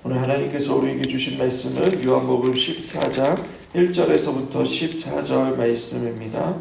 오늘 하나님께서 우리에게 주신 말씀은 요한복음 14장 1절에서부터 14절 말씀입니다.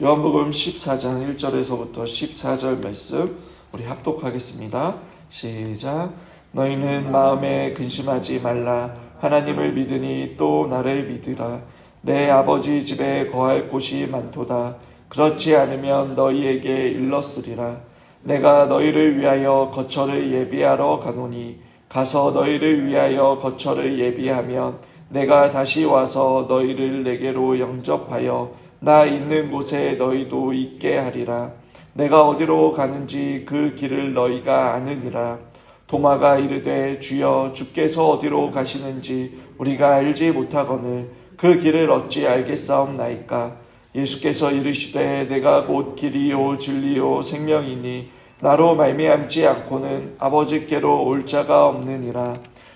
요한복음 14장 1절에서부터 14절 말씀 우리 합독하겠습니다. 시작. 너희는 마음에 근심하지 말라. 하나님을 믿으니 또 나를 믿으라. 내 아버지 집에 거할 곳이 많도다. 그렇지 않으면 너희에게 일렀으리라. 내가 너희를 위하여 거처를 예비하러 가노니 가서 너희를 위하여 거처를 예비하면 내가 다시 와서 너희를 내게로 영접하여 나 있는 곳에 너희도 있게 하리라. 내가 어디로 가는지 그 길을 너희가 아느니라. 도마가 이르되 주여 주께서 어디로 가시는지 우리가 알지 못하거늘 그 길을 어찌 알겠사옵나이까. 예수께서 이르시되 내가 곧 길이요 진리요 생명이니 나로 말미암지 않고는 아버지께로 올 자가 없느니라.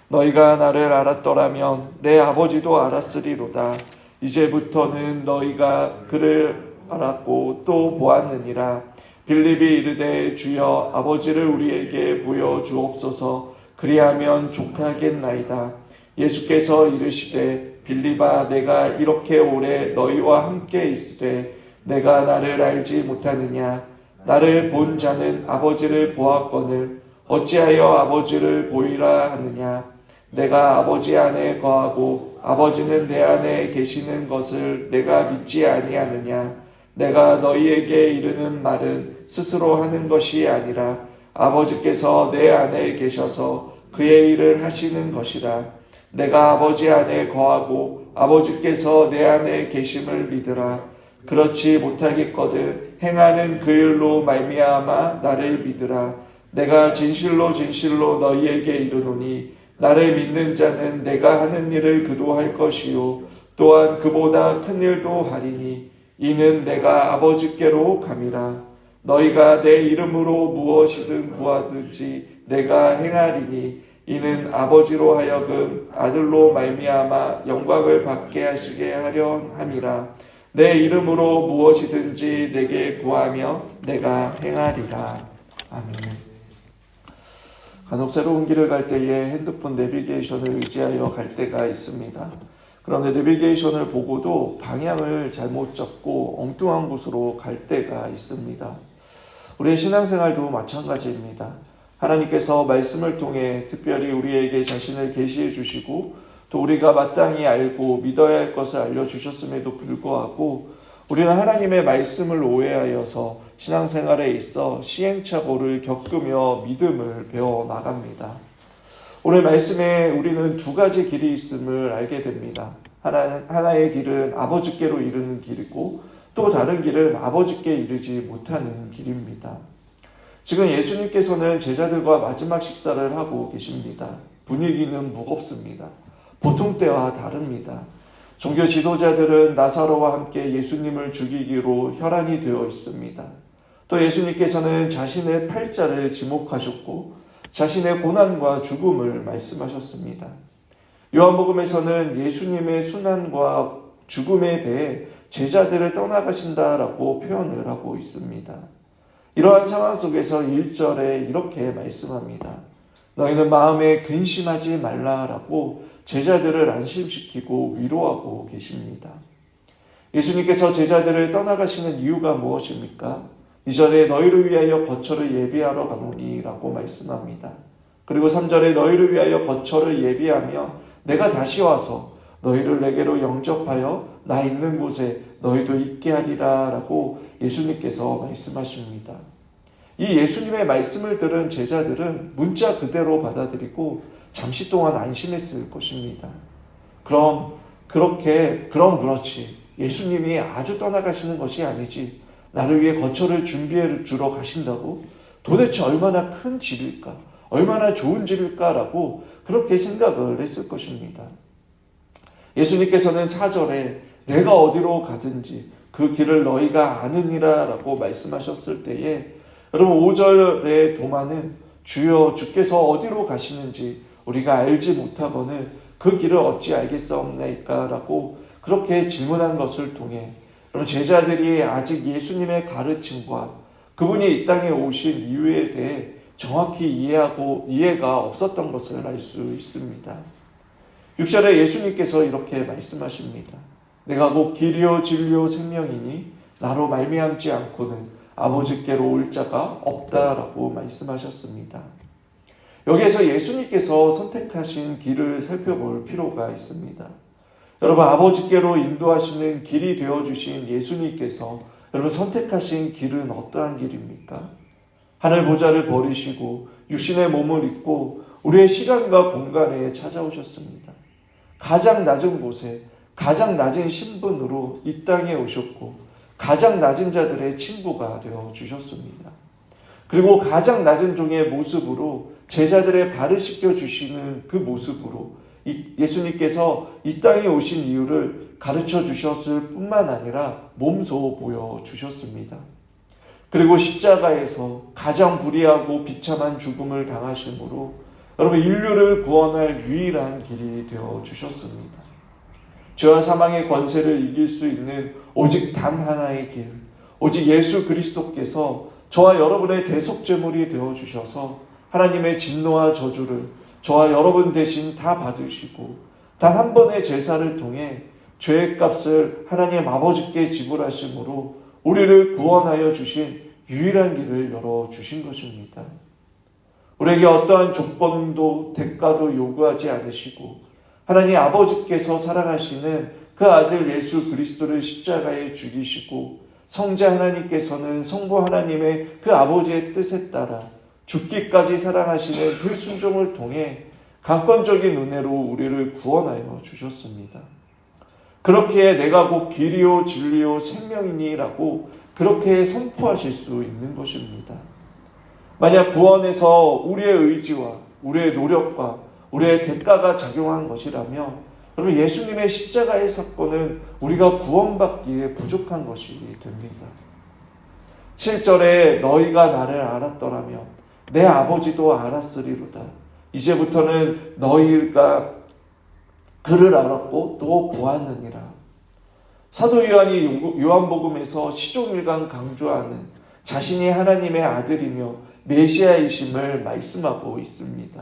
너희가 나를 알았더라면 내 아버지도 알았으리로다. 이제부터는 너희가 그를 알았고 또 보았느니라. 빌립이 이르되 주여 아버지를 우리에게 보여주옵소서. 그리하면 족하겠나이다. 예수께서 이르시되 빌립아 내가 이렇게 오래 너희와 함께 있으되 내가 나를 알지 못하느냐. 나를 본 자는 아버지를 보았거늘 어찌하여 아버지를 보이라 하느냐. 내가 아버지 안에 거하고 아버지는 내 안에 계시는 것을 내가 믿지 아니하느냐. 내가 너희에게 이르는 말은 스스로 하는 것이 아니라 아버지께서 내 안에 계셔서 그의 일을 하시는 것이라. 내가 아버지 안에 거하고 아버지께서 내 안에 계심을 믿으라. 그렇지 못하겠거든 행하는 그 일로 말미암아 나를 믿으라. 내가 진실로 진실로 너희에게 이르노니 나를 믿는 자는 내가 하는 일을 그도 할 것이요 또한 그보다 큰 일도 하리니 이는 내가 아버지께로 감이라. 너희가 내 이름으로 무엇이든 구하든지 내가 행하리니 이는 아버지로 하여금 아들로 말미암아 영광을 받게 하시게 하려 함이라. 내 이름으로 무엇이든지 내게 구하며 내가 행하리라. 아멘. 간혹 새로운 길을 갈 때에 핸드폰 내비게이션을 의지하여 갈 때가 있습니다. 그런데 내비게이션을 보고도 방향을 잘못 잡고 엉뚱한 곳으로 갈 때가 있습니다. 우리의 신앙생활도 마찬가지입니다. 하나님께서 말씀을 통해 특별히 우리에게 자신을 계시해 주시고 또 우리가 마땅히 알고 믿어야 할 것을 알려주셨음에도 불구하고 우리는 하나님의 말씀을 오해하여서 신앙생활에 있어 시행착오를 겪으며 믿음을 배워나갑니다. 오늘 말씀에 우리는 두 가지 길이 있음을 알게 됩니다. 하나의 길은 아버지께로 이르는 길이고 또 다른 길은 아버지께 이르지 못하는 길입니다. 지금 예수님께서는 제자들과 마지막 식사를 하고 계십니다. 분위기는 무겁습니다. 보통 때와 다릅니다. 종교 지도자들은 나사로와 함께 예수님을 죽이기로 혈안이 되어 있습니다. 또 예수님께서는 자신의 팔자를 지목하셨고 자신의 고난과 죽음을 말씀하셨습니다. 요한복음에서는 예수님의 순환과 죽음에 대해 제자들을 떠나가신다라고 표현을 하고 있습니다. 이러한 상황 속에서 1절에 이렇게 말씀합니다. 너희는 마음에 근심하지 말라라고 제자들을 안심시키고 위로하고 계십니다. 예수님께서 제자들을 떠나가시는 이유가 무엇입니까? 2절에 너희를 위하여 거처를 예비하러 가노니 라고 말씀합니다. 그리고 3절에 너희를 위하여 거처를 예비하며 내가 다시 와서 너희를 내게로 영접하여 나 있는 곳에 너희도 있게 하리라 라고 예수님께서 말씀하십니다. 이 예수님의 말씀을 들은 제자들은 문자 그대로 받아들이고 잠시 동안 안심했을 것입니다. 그럼 그렇지. 예수님이 아주 떠나가시는 것이 아니지. 나를 위해 거처를 준비해 주러 가신다고? 도대체 얼마나 큰 집일까? 얼마나 좋은 집일까라고 그렇게 생각을 했을 것입니다. 예수님께서는 4절에 내가 어디로 가든지 그 길을 너희가 아느니라 라고 말씀하셨을 때에 여러분 5절의 도마는 주여 주께서 어디로 가시는지 우리가 알지 못하거늘 그 길을 어찌 알겠사옵나이까 라고 그렇게 질문한 것을 통해 여러분 제자들이 아직 예수님의 가르침과 그분이 이 땅에 오신 이유에 대해 정확히 이해가 없었던 것을 알 수 있습니다. 6절에 예수님께서 이렇게 말씀하십니다. 내가 곧 길이요 진리요 생명이니 나로 말미암지 않고는 아버지께로 올 자가 없다라고 말씀하셨습니다. 여기에서 예수님께서 선택하신 길을 살펴볼 필요가 있습니다. 여러분, 아버지께로 인도하시는 길이 되어주신 예수님께서 여러분 선택하신 길은 어떠한 길입니까? 하늘 보좌를 버리시고 육신의 몸을 입고 우리의 시간과 공간에 찾아오셨습니다. 가장 낮은 곳에 가장 낮은 신분으로 이 땅에 오셨고 가장 낮은 자들의 친구가 되어 주셨습니다. 그리고 가장 낮은 종의 모습으로 제자들의 발을 씻겨 주시는 그 모습으로 예수님께서 이 땅에 오신 이유를 가르쳐 주셨을 뿐만 아니라 몸소 보여주셨습니다. 그리고 십자가에서 가장 불의하고 비참한 죽음을 당하심으로 여러분 인류를 구원할 유일한 길이 되어 주셨습니다. 죄와 사망의 권세를 이길 수 있는 오직 단 하나의 길, 오직 예수 그리스도께서 저와 여러분의 대속제물이 되어 주셔서 하나님의 진노와 저주를 저와 여러분 대신 다 받으시고 단 한 번의 제사를 통해 죄의 값을 하나님 아버지께 지불하심으로 우리를 구원하여 주신 유일한 길을 열어주신 것입니다. 우리에게 어떠한 조건도 대가도 요구하지 않으시고 하나님 아버지께서 사랑하시는 그 아들 예수 그리스도를 십자가에 죽이시고 성자 하나님께서는 성부 하나님의 그 아버지의 뜻에 따라 죽기까지 사랑하시는 그 순종을 통해 강권적인 은혜로 우리를 구원하여 주셨습니다. 그렇게 내가 곧 길이요 진리요 생명이니라고 그렇게 선포하실 수 있는 것입니다. 만약 구원에서 우리의 의지와 우리의 노력과 우리의 대가가 작용한 것이라면 여러분 예수님의 십자가의 사건은 우리가 구원받기에 부족한 것이 됩니다. 7절에 너희가 나를 알았더라면 내 아버지도 알았으리로다. 이제부터는 너희가 그를 알았고 또 보았느니라. 사도 요한이 요한복음에서 시종일관 강조하는 자신이 하나님의 아들이며 메시아이심을 말씀하고 있습니다.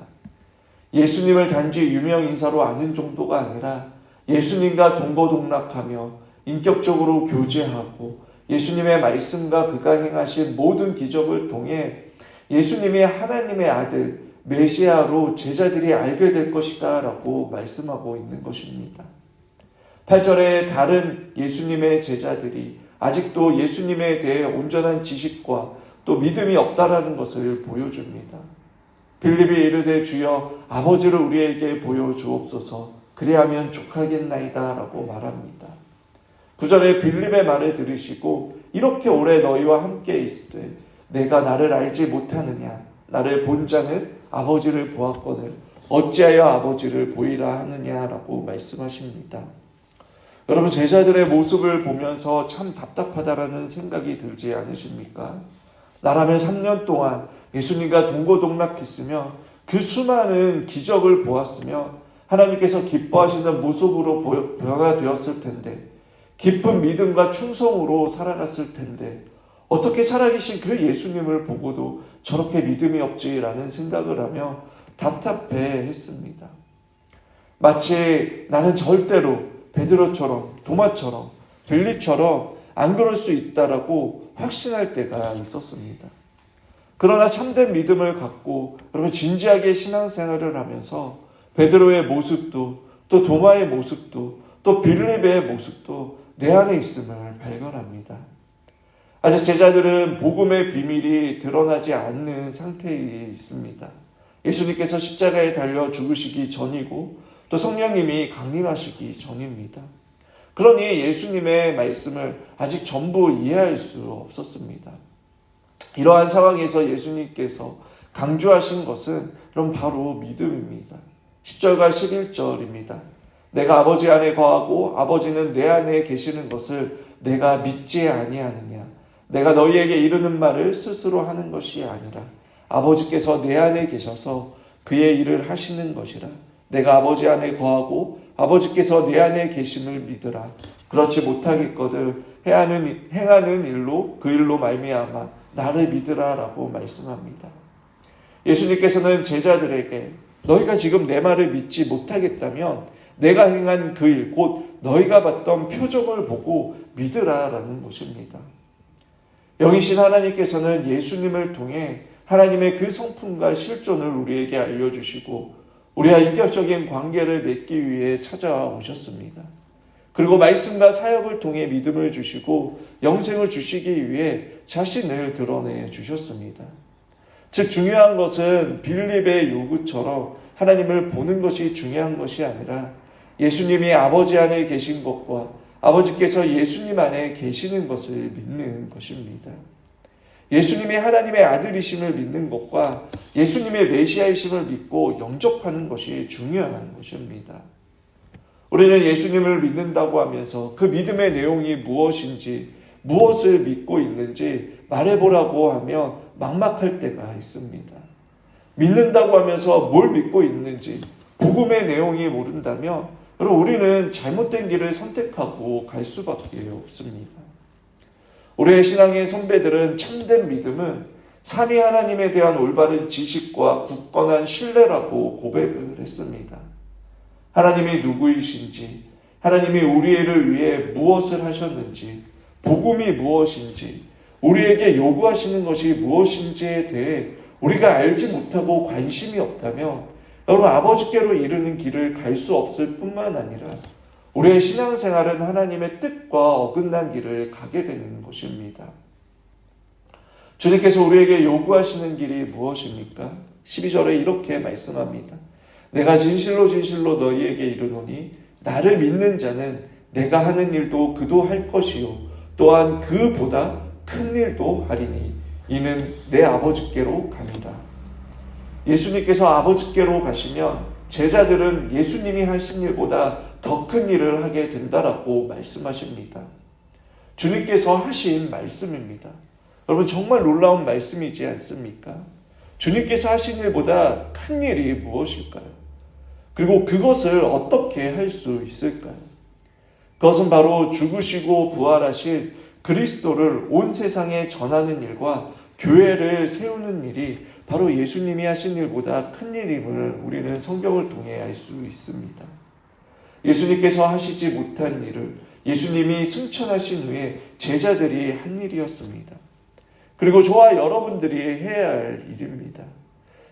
예수님을 단지 유명 인사로 아는 정도가 아니라 예수님과 동거동락하며 인격적으로 교제하고 예수님의 말씀과 그가 행하신 모든 기적을 통해 예수님이 하나님의 아들 메시아로 제자들이 알게 될 것이다 라고 말씀하고 있는 것입니다. 8절에 다른 예수님의 제자들이 아직도 예수님에 대해 온전한 지식과 또 믿음이 없다라는 것을 보여줍니다. 빌립이 이르되 주여 아버지를 우리에게 보여주옵소서 그리하면 족하겠나이다 라고 말합니다. 9절에 빌립의 말을 들으시고 이렇게 오래 너희와 함께 있으되 내가 나를 알지 못하느냐 나를 본 자는 아버지를 보았거늘 어찌하여 아버지를 보이라 하느냐라고 말씀하십니다. 여러분 제자들의 모습을 보면서 참 답답하다라는 생각이 들지 않으십니까? 나라면 3년 동안 예수님과 동고동락했으며 그 수많은 기적을 보았으며 하나님께서 기뻐하시는 모습으로 변화되었을 텐데 깊은 믿음과 충성으로 살아갔을 텐데 어떻게 살아계신 그 예수님을 보고도 저렇게 믿음이 없지라는 생각을 하며 답답해 했습니다. 마치 나는 절대로 베드로처럼 도마처럼 빌립처럼 안 그럴 수 있다라고 확신할 때가 있었습니다. 그러나 참된 믿음을 갖고 여러분 진지하게 신앙생활을 하면서 베드로의 모습도 또 도마의 모습도 또 빌립의 모습도 내 안에 있음을 발견합니다. 아직 제자들은 복음의 비밀이 드러나지 않는 상태에 있습니다. 예수님께서 십자가에 달려 죽으시기 전이고 또 성령님이 강림하시기 전입니다. 그러니 예수님의 말씀을 아직 전부 이해할 수 없었습니다. 이러한 상황에서 예수님께서 강조하신 것은 그럼 바로 믿음입니다. 10절과 11절입니다. 내가 아버지 안에 거하고 아버지는 내 안에 계시는 것을 내가 믿지 아니하느냐. 내가 너희에게 이르는 말을 스스로 하는 것이 아니라 아버지께서 내 안에 계셔서 그의 일을 하시는 것이라. 내가 아버지 안에 거하고 아버지께서 내 안에 계심을 믿으라. 그렇지 못하겠거든 행하는 일로 그 일로 말미암아 나를 믿으라 라고 말씀합니다. 예수님께서는 제자들에게 너희가 지금 내 말을 믿지 못하겠다면 내가 행한 그 일, 곧 너희가 봤던 표적을 보고 믿으라라는 것입니다. 영이신 하나님께서는 예수님을 통해 하나님의 그 성품과 실존을 우리에게 알려주시고 우리와 인격적인 관계를 맺기 위해 찾아오셨습니다. 그리고 말씀과 사역을 통해 믿음을 주시고 영생을 주시기 위해 자신을 드러내 주셨습니다. 즉 중요한 것은 빌립의 요구처럼 하나님을 보는 것이 중요한 것이 아니라 예수님이 아버지 안에 계신 것과 아버지께서 예수님 안에 계시는 것을 믿는 것입니다. 예수님이 하나님의 아들이심을 믿는 것과 예수님의 메시아이심을 믿고 영접하는 것이 중요한 것입니다. 우리는 예수님을 믿는다고 하면서 그 믿음의 내용이 무엇인지, 무엇을 믿고 있는지 말해보라고 하면 막막할 때가 있습니다. 믿는다고 하면서 뭘 믿고 있는지, 복음의 내용이 모른다면 여러분 우리는 잘못된 길을 선택하고 갈 수밖에 없습니다. 우리의 신앙의 선배들은 참된 믿음은 삼위 하나님에 대한 올바른 지식과 굳건한 신뢰라고 고백을 했습니다. 하나님이 누구이신지, 하나님이 우리를 위해 무엇을 하셨는지, 복음이 무엇인지, 우리에게 요구하시는 것이 무엇인지에 대해 우리가 알지 못하고 관심이 없다면 여러분 아버지께로 이르는 길을 갈 수 없을 뿐만 아니라 우리의 신앙생활은 하나님의 뜻과 어긋난 길을 가게 되는 것입니다. 주님께서 우리에게 요구하시는 길이 무엇입니까? 12절에 이렇게 말씀합니다. 내가 진실로 진실로 너희에게 이르노니 나를 믿는 자는 내가 하는 일도 그도 할 것이요 또한 그보다 큰 일도 하리니 이는 내 아버지께로 갑니다. 예수님께서 아버지께로 가시면 제자들은 예수님이 하신 일보다 더 큰 일을 하게 된다라고 말씀하십니다. 주님께서 하신 말씀입니다. 여러분 정말 놀라운 말씀이지 않습니까? 주님께서 하신 일보다 큰 일이 무엇일까요? 그리고 그것을 어떻게 할 수 있을까요? 그것은 바로 죽으시고 부활하신 그리스도를 온 세상에 전하는 일과 교회를 세우는 일이 바로 예수님이 하신 일보다 큰 일임을 우리는 성경을 통해 알 수 있습니다. 예수님께서 하시지 못한 일을 예수님이 승천하신 후에 제자들이 한 일이었습니다. 그리고 저와 여러분들이 해야 할 일입니다.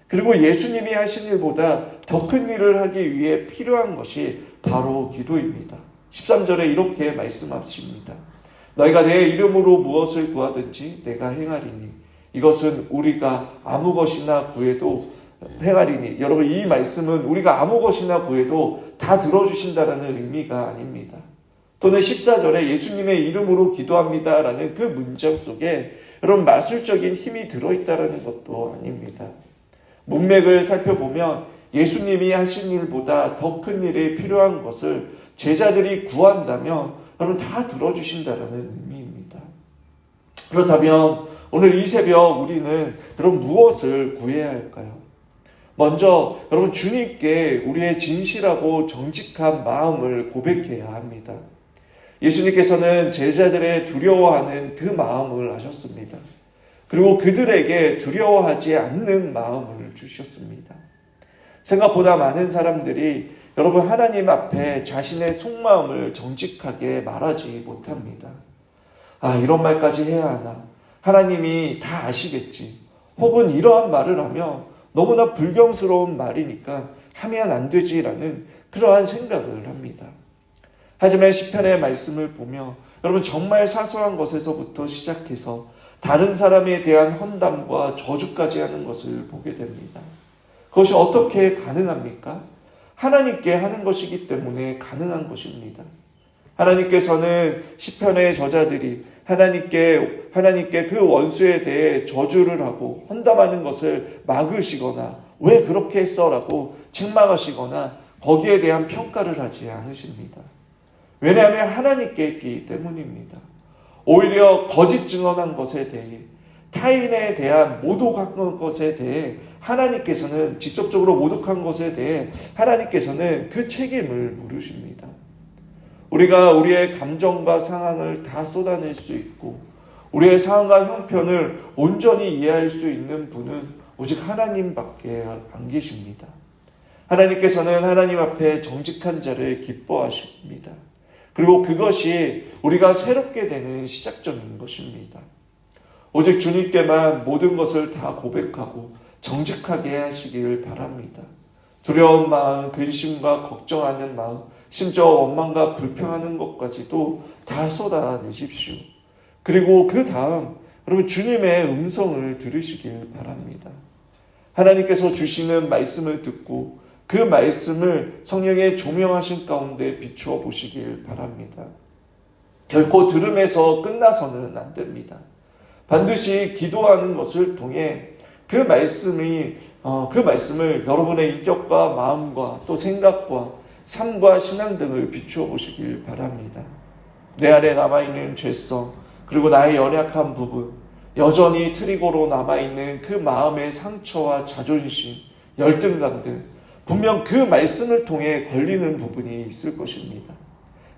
그리고 예수님이 하신 일보다 더 큰 일을 하기 위해 필요한 것이 바로 기도입니다. 13절에 이렇게 말씀하십니다. 너희가 내 이름으로 무엇을 구하든지 내가 행하리니 이것은 우리가 아무 것이나 구해도 행하리니 여러분 이 말씀은 우리가 아무 것이나 구해도 다 들어주신다라는 의미가 아닙니다. 또는 14절에 예수님의 이름으로 기도합니다라는 그 문장 속에 여러분 마술적인 힘이 들어있다라는 것도 아닙니다. 문맥을 살펴보면 예수님이 하신 일보다 더 큰 일이 필요한 것을 제자들이 구한다면 여러분 다 들어주신다라는 의미입니다. 그렇다면 오늘 이 새벽 우리는 그럼 무엇을 구해야 할까요? 먼저 여러분 주님께 우리의 진실하고 정직한 마음을 고백해야 합니다. 예수님께서는 제자들의 두려워하는 그 마음을 아셨습니다. 그리고 그들에게 두려워하지 않는 마음을 주셨습니다. 생각보다 많은 사람들이 여러분 하나님 앞에 자신의 속마음을 정직하게 말하지 못합니다. 이런 말까지 해야 하나? 하나님이 다 아시겠지. 혹은 이러한 말을 하면 너무나 불경스러운 말이니까 하면 안 되지라는 그러한 생각을 합니다. 하지만 시편의 말씀을 보며 여러분 정말 사소한 것에서부터 시작해서 다른 사람에 대한 험담과 저주까지 하는 것을 보게 됩니다. 그것이 어떻게 가능합니까? 하나님께 하는 것이기 때문에 가능한 것입니다. 하나님께서는 시편의 저자들이 하나님께 그 원수에 대해 저주를 하고 험담하는 것을 막으시거나 왜 그렇게 했어라고 책망하시거나 거기에 대한 평가를 하지 않으십니다. 왜냐하면 하나님께 했기 때문입니다. 오히려 거짓 증언한 것에 대해 타인에 대한 모독한 것에 대해 하나님께서는 직접적으로 모독한 것에 대해 하나님께서는 그 책임을 물으십니다. 우리가 우리의 감정과 상황을 다 쏟아낼 수 있고 우리의 상황과 형편을 온전히 이해할 수 있는 분은 오직 하나님밖에 안 계십니다. 하나님께서는 하나님 앞에 정직한 자를 기뻐하십니다. 그리고 그것이 우리가 새롭게 되는 시작점인 것입니다. 오직 주님께만 모든 것을 다 고백하고 정직하게 하시길 바랍니다. 두려운 마음, 근심과 걱정하는 마음, 심지어 원망과 불평하는 것까지도 다 쏟아내십시오. 그리고 그 다음 여러분 주님의 음성을 들으시길 바랍니다. 하나님께서 주시는 말씀을 듣고 그 말씀을 성령의 조명하신 가운데 비추어 보시길 바랍니다. 결코 들음에서 끝나서는 안 됩니다. 반드시 기도하는 것을 통해 그 말씀을 여러분의 인격과 마음과 또 생각과 삶과 신앙 등을 비추어 보시길 바랍니다. 내 안에 남아있는 죄성, 그리고 나의 연약한 부분, 여전히 트리거로 남아있는 그 마음의 상처와 자존심, 열등감 등 분명 그 말씀을 통해 걸리는 부분이 있을 것입니다.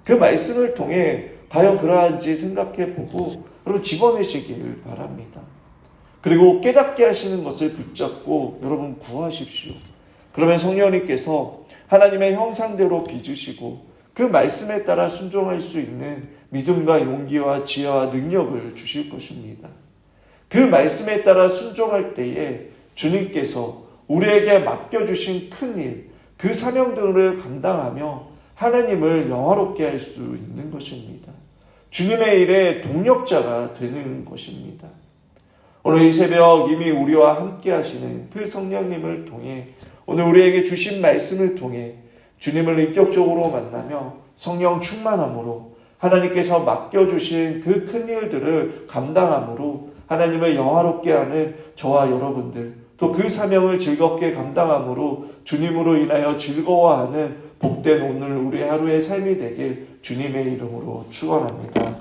그 말씀을 통해 과연 그러한지 생각해 보고 여러분 집어내시길 바랍니다. 그리고 깨닫게 하시는 것을 붙잡고 여러분 구하십시오. 그러면 성령님께서 하나님의 형상대로 빚으시고 그 말씀에 따라 순종할 수 있는 믿음과 용기와 지혜와 능력을 주실 것입니다. 그 말씀에 따라 순종할 때에 주님께서 우리에게 맡겨주신 큰 일, 그 사명들을 감당하며 하나님을 영화롭게 할 수 있는 것입니다. 주님의 일에 동력자가 되는 것입니다. 오늘 이 새벽 이미 우리와 함께 하시는 그 성령님을 통해 오늘 우리에게 주신 말씀을 통해 주님을 인격적으로 만나며 성령 충만함으로 하나님께서 맡겨주신 그 큰 일들을 감당함으로 하나님을 영화롭게 하는 저와 여러분들, 또 그 사명을 즐겁게 감당함으로 주님으로 인하여 즐거워하는 복된 오늘 우리 하루의 삶이 되길 주님의 이름으로 축원합니다.